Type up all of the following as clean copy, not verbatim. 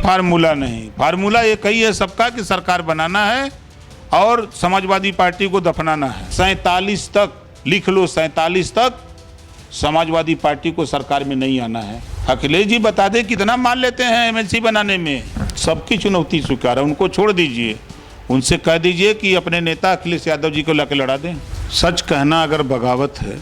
Formula नहीं, formula एक ही है सबका कि सरकार बनाना है और समाजवादी पार्टी को दफनाना है। 47 तक लिख लो, 47 तक समाजवादी पार्टी को सरकार में नहीं आना है। अखिलेश जी बता दे कितना मान लेते हैं एमएलसी बनाने में। सबकी चुनौती स्वीकार है, उनको छोड़ दीजिए, उनसे कह दीजिए कि अपने नेता अखिलेश यादव जी को लाके लड़ा दें। सच कहना अगर बगावत है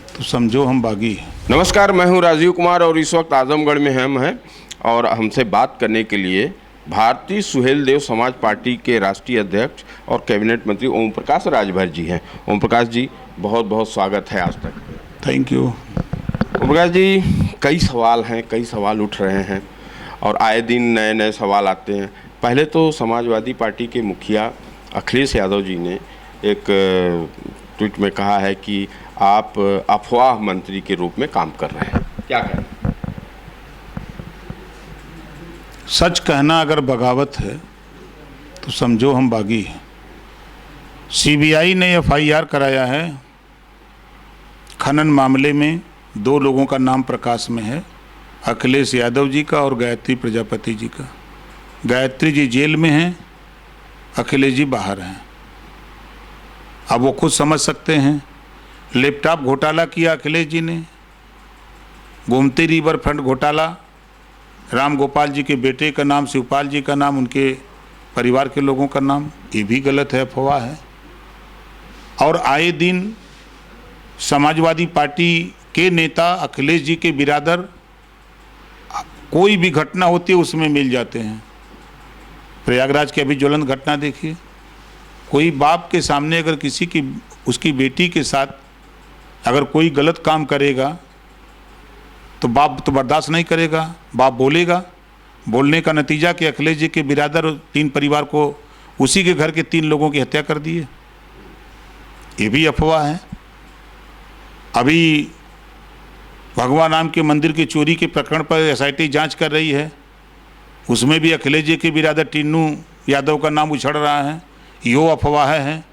तो समझो हम बागी हैं। नमस्कार, मैं हूं राजीव कुमार और इस वक्त आजमगढ़ में हम हैं और हमसे बात करने के लिए भारतीय सुहेलदेव समाज पार्टी के राष्ट्रीय अध्यक्ष और कैबिनेट मंत्री ओम प्रकाश राजभर जी हैं। ओम प्रकाश जी, बहुत बहुत स्वागत है आज तक। Thank you. ओम प्रकाश जी, कई सवाल हैं, कई सवाल उठ रहे हैं और आए दिन नए नए सवाल आते हैं। पहले तो समाजवादी पार्टी के मुखिया अखिलेश यादव जी ने एक ट्वीट में कहा है कि आप अफवाह मंत्री के रूप में काम कर रहे हैं, क्या कहें? सच कहना अगर बगावत है तो समझो हम बागी हैं। सीबीआई ने एफआईआर कराया है खनन मामले में, 2 लोगों का नाम प्रकाश में है, अखिलेश यादव जी का और गायत्री प्रजापति जी का। गायत्री जी जेल में हैं, अखिलेश जी बाहर हैं। अब वो खुद समझ सकते हैं। लैपटॉप घोटाला किया अखिलेश जी ने, गोमती रिवर फ्रंट घोटाला, राम गोपाल जी के बेटे का नाम, शिवपाल जी का नाम, उनके परिवार के लोगों का नाम, ये भी गलत है, अफवाह है। और आए दिन समाजवादी पार्टी के नेता अखिलेश जी के बिरादर कोई भी घटना होती है उसमें मिल जाते हैं। प्रयागराज की अभी ज्वलंत घटना देखिए, कोई बाप के सामने अगर किसी की उसकी बेटी के साथ अगर कोई गलत काम करेगा तो बाप तो बर्दाश्त नहीं करेगा, बाप बोलेगा। बोलने का नतीजा कि अखिलेश जी के बिरादर 3 परिवार को, उसी के घर के 3 लोगों की हत्या कर दी है, ये भी अफवाह है। अभी भगवान राम के मंदिर की चोरी के प्रकरण पर एसआईटी जांच कर रही है, उसमें भी अखिलेश जी के बिरादर टिन्नू यादव का नाम उछड़ रहा है, यो अफवाह है।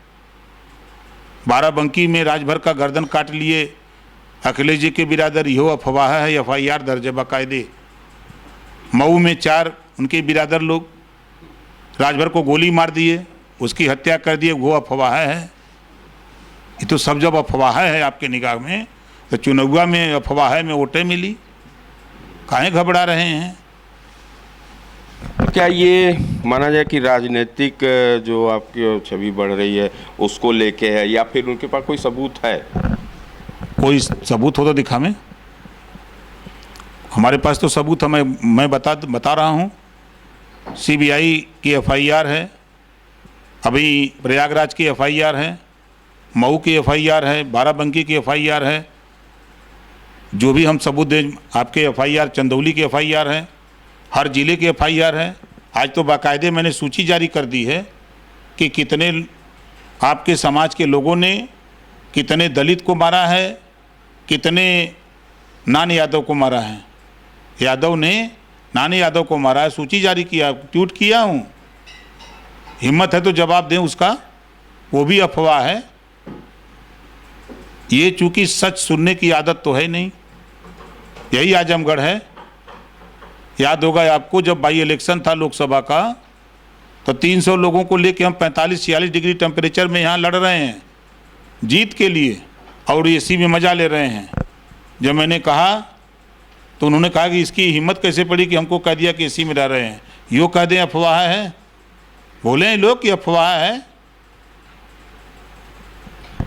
बाराबंकी में राजभर का गर्दन काट लिए अखिलेश जी के बिरादर, यो अफवाह है, एफआईआर दर्ज है बाकायदे। मऊ में 4 उनके बिरादर लोग राजभर को गोली मार दिए, उसकी हत्या कर दिए, वो अफवाह है। ये तो सब जब अफवाह है आपके निगाह में तो चुनाव में अफवाह में वोटें मिली, काहे घबरा रहे हैं? क्या ये माना जाए कि राजनीतिक जो आपकी छवि बढ़ रही है उसको लेके है या फिर उनके पास कोई सबूत है? कोई सबूत हो तो दिखावें। हमारे पास तो सबूत है, मैं बता रहा हूँ। सीबीआई की एफआईआर है, अभी प्रयागराज की एफआईआर है, मऊ की एफआईआर है, बाराबंकी की एफआईआर है। जो भी हम सबूत दें आपके, एफआईआर चंदौली की एफआईआर है, हर जिले की एफआईआर है। आज तो बाकायदे मैंने सूची जारी कर दी है कि कितने आपके समाज के लोगों ने, कितने दलित को मारा है, कितने नान यादव को मारा है। यादव ने नान यादव को मारा है, सूची जारी किया, ट्वीट किया हूँ। हिम्मत है तो जवाब दें उसका, वो भी अफवाह है। ये चूंकि सच सुनने की आदत तो है नहीं, यही आजमगढ़ है। याद होगा आपको, जब बाई इलेक्शन था लोकसभा का तो 300 लोगों को लेके हम 45-46 डिग्री टेम्परेचर में यहाँ लड़ रहे हैं जीत के लिए, और एसी में मज़ा ले रहे हैं। जब मैंने कहा तो उन्होंने कहा कि इसकी हिम्मत कैसे पड़ी कि हमको कह दिया कि एसी में रह रहे हैं। यो कह दें अफवाह है, बोले लोग कि अफवाह है।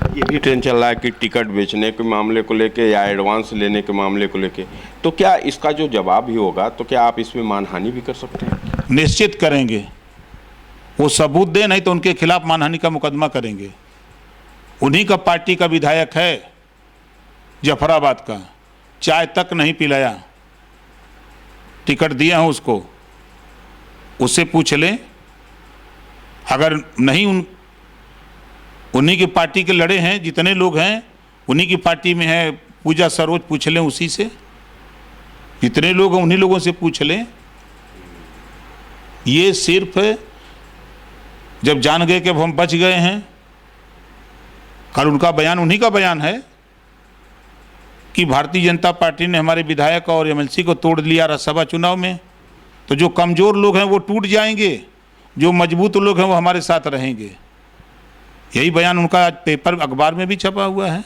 ये भी ट्रेंड चल रहा है कि टिकट बेचने के मामले को लेके या एडवांस लेने के मामले को लेके, तो क्या इसका जो जवाब भी होगा तो क्या आप इसमें मानहानि भी कर सकते हैं? निश्चित करेंगे, वो सबूत दें, नहीं तो उनके खिलाफ मानहानि का मुकदमा करेंगे। उन्हीं का पार्टी का विधायक है जफराबाद का, चाय तक नहीं पिलाया, टिकट दिया हूँ उसको, उससे पूछ लें। अगर नहीं उन्हीं की पार्टी के लड़े हैं, जितने लोग हैं उन्हीं की पार्टी में है, पूजा सरोज, पूछ लें उसी से। जितने लोग हैं उन्हीं लोगों से पूछ लें। ये सिर्फ जब जान गए कि अब हम बच गए हैं, कल उनका बयान, उन्हीं का बयान है कि भारतीय जनता पार्टी ने हमारे विधायक और एमएलसी को तोड़ लिया राज्यसभा चुनाव में, तो जो कमज़ोर लोग हैं वो टूट जाएंगे, जो मजबूत लोग हैं वो हमारे साथ रहेंगे। यही बयान उनका आज पेपर अखबार में भी छपा हुआ है।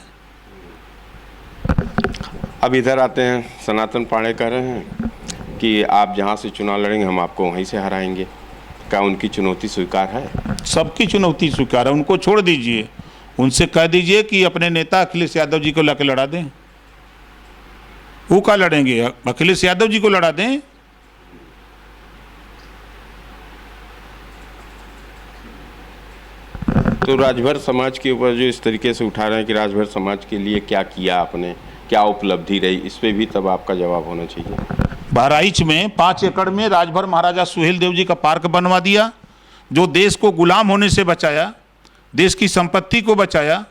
अब इधर आते हैं, सनातन पांडे कह रहे हैं कि आप जहां से चुनाव लड़ेंगे हम आपको वहीं से हराएंगे। क्या उनकी चुनौती स्वीकार है? सबकी चुनौती स्वीकार है, उनको छोड़ दीजिए। उनसे कह दीजिए कि अपने नेता अखिलेश यादव जी को लाके लड़ा दें। वो क्या लड़ेंगे? अखिलेश यादव जी को लड़ा दें। तो राजभर समाज के ऊपर जो इस तरीके से उठा रहे हैं कि राजभर समाज के लिए क्या किया आपने, क्या उपलब्धि रही, इस पे भी तब आपका जवाब होना चाहिए। बहराइच में 5 एकड़ में राजभर महाराजा सुहेल देव जी का पार्क बनवा दिया, जो देश को गुलाम होने से बचाया, देश की संपत्ति को बचाया।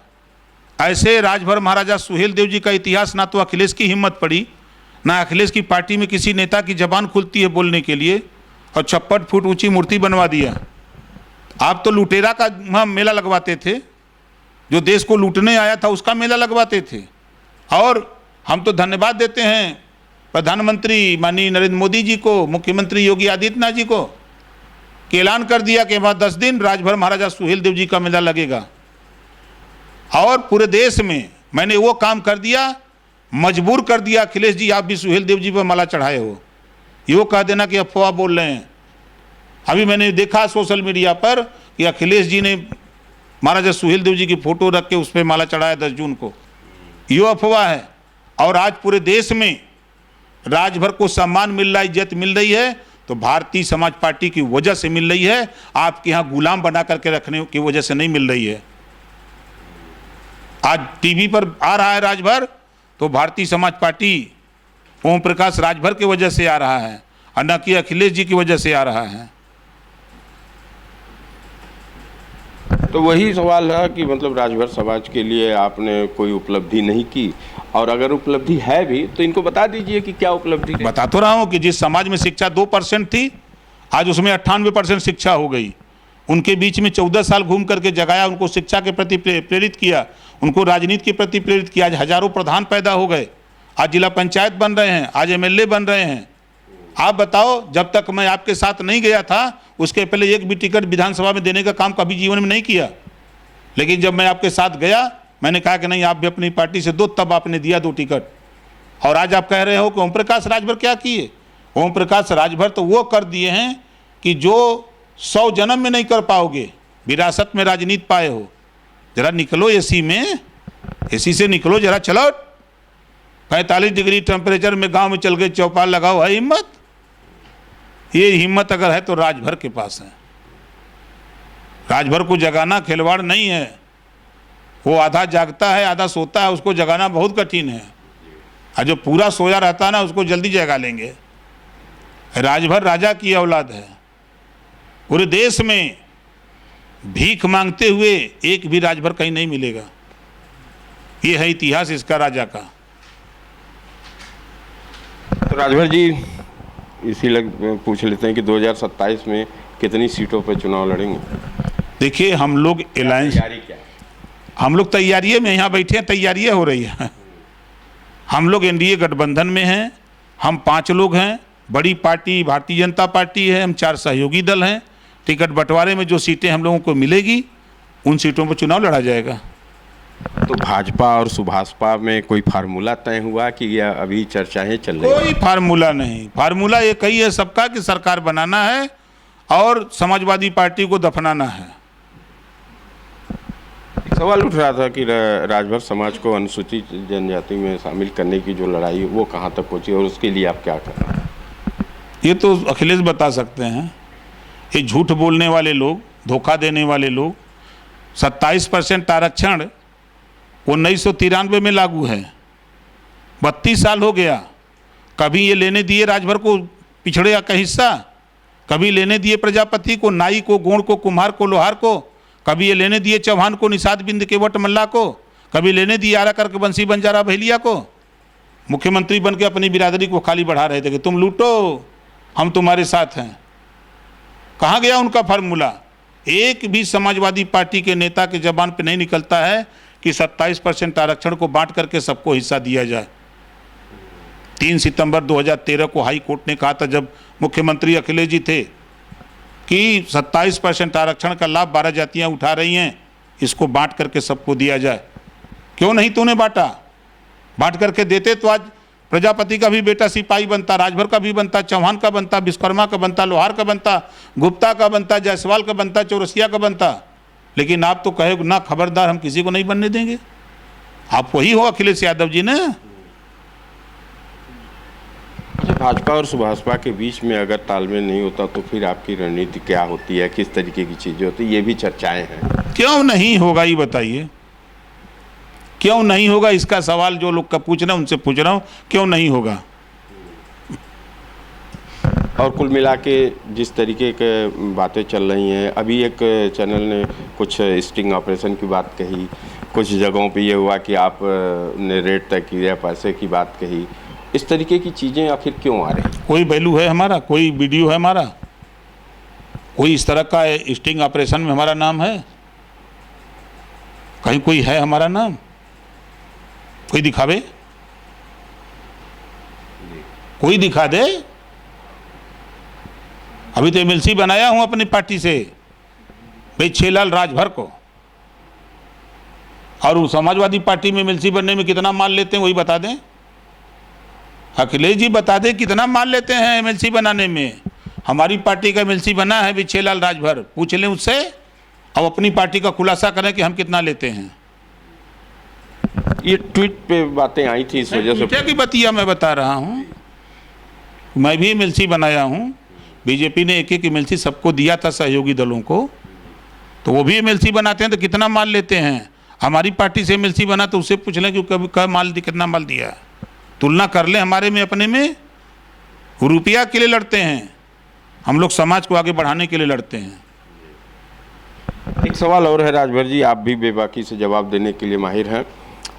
ऐसे राजभर महाराजा सुहेल देव जी का इतिहास ना तो अखिलेश की हिम्मत पड़ी, ना अखिलेश की पार्टी में किसी नेता की जबान खुलती है बोलने के लिए, और 56 फुट ऊंची मूर्ति बनवा दिया। आप तो लुटेरा का मेला लगवाते थे, जो देश को लूटने आया था उसका मेला लगवाते थे। और हम तो धन्यवाद देते हैं प्रधानमंत्री माननीय नरेंद्र मोदी जी को, मुख्यमंत्री योगी आदित्यनाथ जी को, कि ऐलान कर दिया कि वहाँ 10 दिन राजभर महाराजा सुहेल देव जी का मेला लगेगा। और पूरे देश में मैंने वो काम कर दिया, मजबूर कर दिया अखिलेश जी आप भी सुहेल देव जी पर माला चढ़ाए हो। ये कह देना कि अफवाह बोल रहे हैं। अभी मैंने देखा सोशल मीडिया पर कि अखिलेश जी ने महाराजा सुहेल देव जी की फोटो रख के उस पर माला चढ़ाया 10 जून को। ये अफवाह है। और आज पूरे देश में राजभर को सम्मान मिल रहा है, इज्जत मिल रही है, तो भारतीय समाज पार्टी की वजह से मिल रही है। आपके यहाँ गुलाम बना करके रखने की वजह से नहीं मिल रही है। आज टीवी पर आ रहा है राजभर, तो भारतीय समाज पार्टी ओम प्रकाश राजभर की वजह से आ रहा है, और न कि अखिलेश जी की वजह से आ रहा है। तो वही सवाल है कि मतलब राजभर समाज के लिए आपने कोई उपलब्धि नहीं की, और अगर उपलब्धि है भी तो इनको बता दीजिए कि क्या उपलब्धि है। बता तो रहा हूँ कि जिस समाज में शिक्षा 2% थी, आज उसमें 98% शिक्षा हो गई। उनके बीच में 14 साल घूम करके जगाया, उनको शिक्षा के प्रति प्रेरित किया, उनको राजनीति के प्रति प्रेरित किया। आज हजारों प्रधान पैदा हो गए, आज जिला पंचायत बन रहे हैं, आज MLA बन रहे हैं। आप बताओ, जब तक मैं आपके साथ नहीं गया था उसके पहले एक भी टिकट विधानसभा में देने का काम कभी जीवन में नहीं किया। लेकिन जब मैं आपके साथ गया, मैंने कहा कि नहीं आप भी अपनी पार्टी से दो, तब आपने दिया 2 टिकट। और आज आप कह रहे हो कि ओम प्रकाश राजभर क्या किए? ओम प्रकाश राजभर तो वो कर दिए हैं कि जो 100 जन्म में नहीं कर पाओगे, विरासत में राजनीति पाए हो। जरा निकलो एसी में, एसी से निकलो जरा, चलो 45 डिग्री टेम्परेचर में गांव में चल गए, चौपाल लगाओ। है हिम्मत? ये हिम्मत अगर है तो राजभर के पास है। राजभर को जगाना खिलवाड़ नहीं है। वो आधा जागता है आधा सोता है, उसको जगाना बहुत कठिन है। और जो पूरा सोया रहता है ना, उसको जल्दी जगा लेंगे। राजभर राजा की औलाद है। पूरे देश में भीख मांगते हुए एक भी राजभर कहीं नहीं मिलेगा। ये है इतिहास इसका राजा का। तो राजभर जी, इसी पूछ लेते हैं कि 2027 में कितनी सीटों पर चुनाव लड़ेंगे? देखिए, हम लोग अलायंस, हम लोग तैयारी में यहाँ बैठे हैं, तैयारी हो रही है। हम लोग NDA गठबंधन में हैं। हम 5 लोग हैं। बड़ी पार्टी भारतीय जनता पार्टी है, हम 4 सहयोगी दल हैं। टिकट बंटवारे में जो सीटें हम लोगों को मिलेगी, उन सीटों पर चुनाव लड़ा जाएगा। तो भाजपा और सुभाषपा में कोई फार्मूला तय हुआ कि यह अभी चर्चाएं चल रही? कोई फार्मूला नहीं। फार्मूला एक ही है सबका कि सरकार बनाना है और समाजवादी पार्टी को दफनाना है। सवाल उठ रहा था कि राजभर समाज को अनुसूचित जनजाति में शामिल करने की जो लड़ाई वो कहाँ तक पहुँची, और उसके लिए आप क्या कर रहे हैं? ये तो अखिलेश बता सकते हैं। ये झूठ बोलने वाले लोग, धोखा देने वाले लोग। 27% आरक्षण 1993 में लागू है। 32 साल हो गया। कभी ये लेने दिए राजभर को पिछड़े का हिस्सा, कभी लेने दिए प्रजापति को, नाई को, गोंड को, कुम्हार को, लोहार को, कभी ये लेने दिए चौहान को, निषाद बिंद के वट मल्ला को, कभी लेने दिए आरा करके बंसी बंजारा भैलिया को। मुख्यमंत्री बन के अपनी बिरादरी को खाली बढ़ा रहे थे कि तुम लूटो, हम तुम्हारे साथ हैं। कहाँ गया उनका फार्मूला? एक भी समाजवादी पार्टी के नेता के जबान पे नहीं निकलता है कि 27% आरक्षण को बांट करके सबको हिस्सा दिया जाए। 3 सितंबर 2013 को हाई कोर्ट ने कहा था, जब मुख्यमंत्री अखिलेश जी थे, कि 27% आरक्षण का लाभ 12 जातियां उठा रही हैं, इसको बांट करके सबको दिया जाए। क्यों नहीं तूने बांटा? बांट करके देते तो आज प्रजापति का भी बेटा सिपाही बनता, राजभर का भी बनता, चौहान का बनता, विश्वकर्मा का बनता, लोहार का बनता, गुप्ता का बनता, जायसवाल का बनता, चौरसिया का बनता। लेकिन आप तो कहे ना, खबरदार, हम किसी को नहीं बनने देंगे। आप वही हो अखिलेश यादव जी ने। अच्छा, भाजपा और सुभाषपा के बीच में अगर तालमेल नहीं होता तो फिर आपकी रणनीति क्या होती है, किस तरीके की चीज़ें होती है, ये भी चर्चाएं हैं। क्यों नहीं होगा ये बताइए, क्यों नहीं होगा? इसका सवाल जो लोग का पूछ रहे हैं उनसे पूछ रहा हूँ, क्यों नहीं होगा? और कुल मिला के जिस तरीके के बातें चल रही हैं, अभी एक चैनल ने कुछ स्टिंग ऑपरेशन की बात कही, कुछ जगहों पे ये हुआ कि आप ने रेट तय किया, पैसे की बात कही। इस तरीके की चीज़ें आखिर क्यों आ रही हैं? कोई वैल्यू है हमारा? कोई वीडियो है हमारा? कोई इस तरह का स्टिंग ऑपरेशन में हमारा नाम है? कहीं कोई है हमारा नाम? कोई दिखावे, कोई दिखा दे। अभी तो एमएलसी बनाया हूं अपनी पार्टी से भाई छेलाल राजभर को, और वो समाजवादी पार्टी में एमएलसी बनने में कितना माल लेते हैं वही बता दें। अखिलेश जी बता दें कितना माल लेते हैं एमएलसी बनाने में। हमारी पार्टी का एमएलसी बना है भी छेलाल राजभर, पूछ लें उससे। अब अपनी पार्टी का खुलासा करें कि हम कितना लेते हैं। ये ट्वीट पे बातें आई थी, इस वजह से क्या की बतिया मैं बता रहा हूँ। मैं भी एमएलसी बनाया हूँ, बीजेपी ने एक एमएलसी सबको दिया था, सहयोगी दलों को, तो वो भी एमएलसी बनाते हैं तो कितना माल लेते हैं। हमारी पार्टी से एमएलसी बना तो उससे पूछ लें कि कभी कितना माल दिया, तुलना कर लें हमारे में अपने में। रुपया के लिए लड़ते हैं हम लोग, समाज को आगे बढ़ाने के लिए लड़ते हैं। एक सवाल और है राजभर जी, आप भी बेबाकी से जवाब देने के लिए माहिर हैं।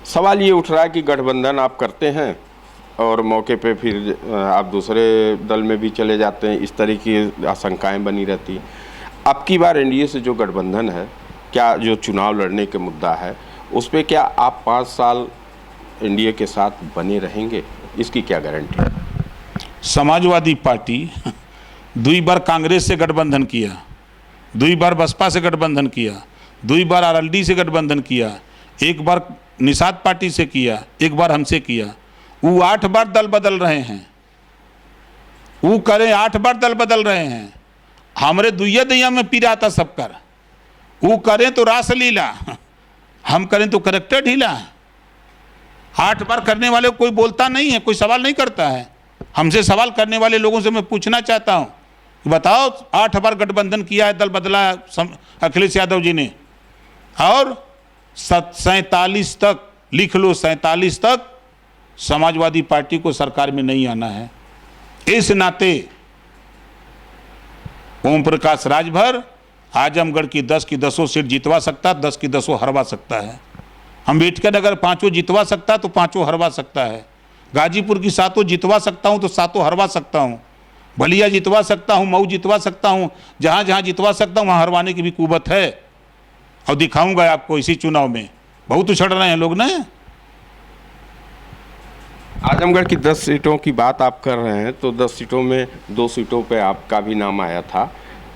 सवाल ये उठ रहा है कि गठबंधन आप करते हैं और मौके पे फिर आप दूसरे दल में भी चले जाते हैं, इस तरह की आशंकाएं बनी रहती। अब की बार एनडीए से जो गठबंधन है, क्या जो चुनाव लड़ने के मुद्दा है उस पर क्या आप 5 साल एनडीए के साथ बने रहेंगे, इसकी क्या गारंटी है? समाजवादी पार्टी 2 बार कांग्रेस से गठबंधन किया, 2 बार बसपा से गठबंधन किया, 2 बार आरएलडी से गठबंधन किया, 1 बार निषाद पार्टी से किया, 1 बार हमसे किया। वो 8 बार दल बदल रहे हैं। वो करें 8 बार दल बदल रहे हैं। हमरे दुइया दैया में पीरा था सब कर। वो करें तो रासलीला, हम करें तो करेक्टर ढीला। 8 बार करने वाले को कोई बोलता नहीं है, कोई सवाल नहीं करता है। हमसे सवाल करने वाले लोगों से मैं पूछना चाहता हूँ, बताओ 8 बार गठबंधन किया है, दल बदला अखिलेश यादव जी ने, और 47 तक लिख लो, 47 तक समाजवादी पार्टी को सरकार में नहीं आना है। इस नाते ओम प्रकाश राजभर आजमगढ़ की 10 की 10 सीट जितवा सकता, 10 की 10 हरवा सकता है। अम्बेडकर अगर 5 जितवा सकता तो 5 हरवा सकता है। गाजीपुर की 7 जितवा सकता हूं तो 7 हरवा सकता हूं। बलिया जितवा सकता हूं, मऊ जितवा सकता हूं, जहां जहां जितवा सकता हूं वहां हरवाने की भी कुवत है। और दिखाऊंगा आपको इसी चुनाव में। बहुत उछड़ रहे हैं लोग ना। आजमगढ़ की 10 सीटों की बात आप कर रहे हैं, तो 10 सीटों में 2 सीटों पे आपका भी नाम आया था।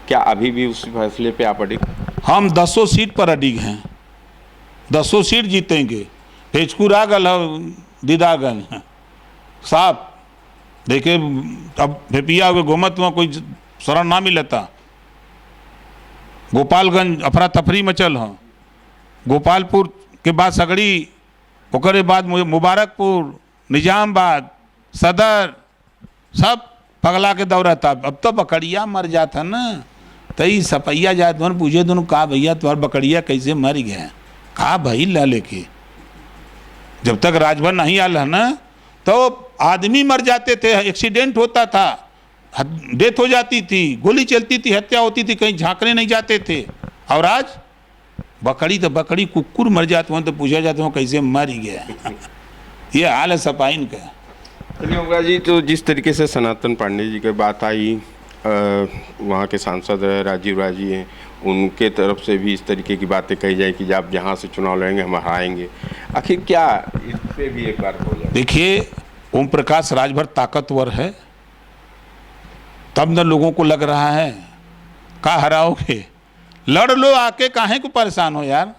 क्या अभी भी उस फैसले पे आप अडिग? हम 10 सीट पर अडिग हैं, 10 सीट जीतेंगे। भेजकुरागल दीदागल साहब देखिए, अब भेपिया हो गोमत में कोई शरण ना मिलता। गोपालगंज अफरा तफरी मचल हाँ, गोपालपुर के बाद सगड़ी, ओकरे बाद मुबारकपुर, निजामबाद, सदर, सब पगला के दौड़ता। अब तो बकरिया मर जाता ना, तई सपैया जात मन पूछे दोनों का भैया तुम्हार बकरिया कैसे मर गए, का भाई ला लेके। जब तक राजभर नहीं आल है ना तो आदमी मर जाते थे, एक्सीडेंट होता था, डेथ हो जाती थी, गोली चलती थी, हत्या होती थी, कहीं झांकने नहीं जाते थे। और आज बकरी तो बकरी, कुकुर मर जाते हो तो पूछा जाते हो कैसे मर गया। ये हाल है सपाइन का। चलिए होगा जी, तो जिस तरीके से सनातन पांडे जी की बात आई, वहाँ के सांसद राजीव राजी हैं, उनके तरफ से भी इस तरीके की बातें कही जाए कि आप जहाँ से चुनाव लड़ेंगे हम हराएंगे। आखिर क्या इस पर भी एक बार हो जाए? देखिए, ओम प्रकाश राजभर ताकतवर है, तब न लोगों को लग रहा है का हराओगे, लड़ लो आके, काहे को परेशान हो यार।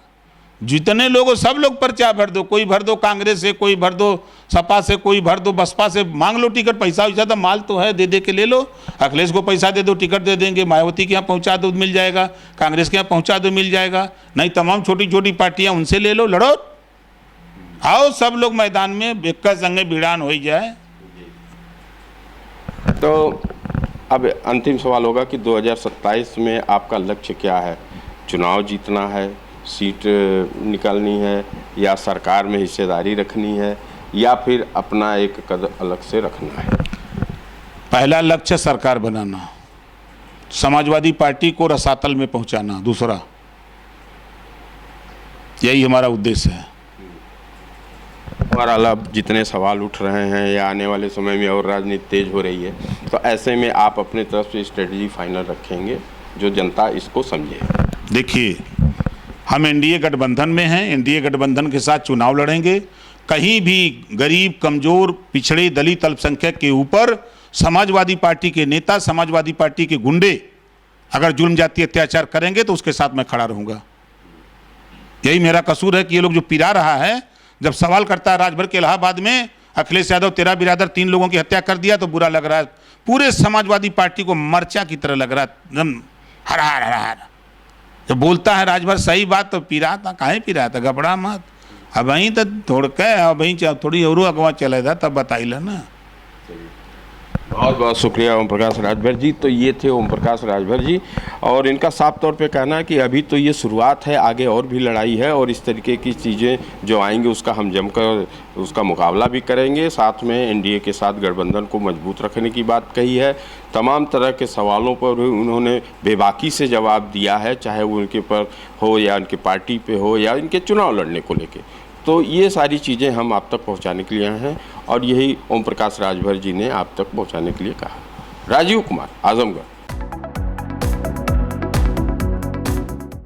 जितने लोग हो सब लोग पर्चा भर दो, कोई भर दो कांग्रेस से, कोई भर दो सपा से, कोई भर दो बसपा से, मांग लो टिकट, पैसा वैसा तो माल तो है, दे दे के ले लो। अखिलेश को पैसा दे दो, टिकट दे देंगे, मायावती के यहाँ पहुँचा दो मिल जाएगा, कांग्रेस के यहाँ पहुँचा दो मिल जाएगा, नहीं तमाम छोटी छोटी पार्टियाँ उनसे ले लो, लड़ो, आओ सब लोग मैदान में एक संगे भिड़ान हो जाए। तो अब अंतिम सवाल होगा कि 2027 में आपका लक्ष्य क्या है? चुनाव जीतना है, सीट निकालनी है, या सरकार में हिस्सेदारी रखनी है, या फिर अपना एक कदम अलग से रखना है? पहला लक्ष्य सरकार बनाना, समाजवादी पार्टी को रसातल में पहुंचाना, दूसरा यही हमारा उद्देश्य है। और अलग जितने सवाल उठ रहे हैं या आने वाले समय में और राजनीति तेज हो रही है, तो ऐसे में आप अपने तरफ से स्ट्रेटजी फाइनल रखेंगे जो जनता इसको समझे? देखिए, हम एनडीए गठबंधन में हैं, एनडीए गठबंधन के साथ चुनाव लड़ेंगे। कहीं भी गरीब, कमजोर, पिछड़े, दलित, अल्पसंख्यक के ऊपर समाजवादी पार्टी के नेता, समाजवादी पार्टी के गुंडे अगर जुल्म जाति अत्याचार करेंगे तो उसके साथ मैं खड़ा रहूँगा। यही मेरा कसूर है कि ये लोग जो पिरा रहा है, जब सवाल करता है राजभर के इलाहाबाद में, अखिलेश यादव तेरा बिरादर 3 लोगों की हत्या कर दिया, तो बुरा लग रहा है। पूरे समाजवादी पार्टी को मरचा की तरह लग रहा है, एकदम हरार हरार। जब बोलता है राजभर सही बात तो पिराता, काहे पिराता, घबरा मत। अब वहीं तो थोड़ के, अब वहीं थोड़ी और अगवा चले था तब बताइला ना। बहुत बहुत शुक्रिया ओम प्रकाश राजभर जी। तो ये थे ओम प्रकाश राजभर जी, और इनका साफ तौर पे कहना है कि अभी तो ये शुरुआत है, आगे और भी लड़ाई है, और इस तरीके की चीज़ें जो आएंगी उसका हम जमकर उसका मुकाबला भी करेंगे। साथ में एनडीए के साथ गठबंधन को मजबूत रखने की बात कही है। तमाम तरह के सवालों पर उन्होंने बेबाकी से जवाब दिया है, चाहे वो उनके पर हो या उनके पार्टी पे हो या इनके चुनाव लड़ने को लेके। तो ये सारी चीज़ें हम आप तक पहुंचाने के लिए आए हैं, और यही ओम प्रकाश राजभर जी ने आप तक पहुंचाने के लिए कहा। राजीव कुमार, आजमगढ़।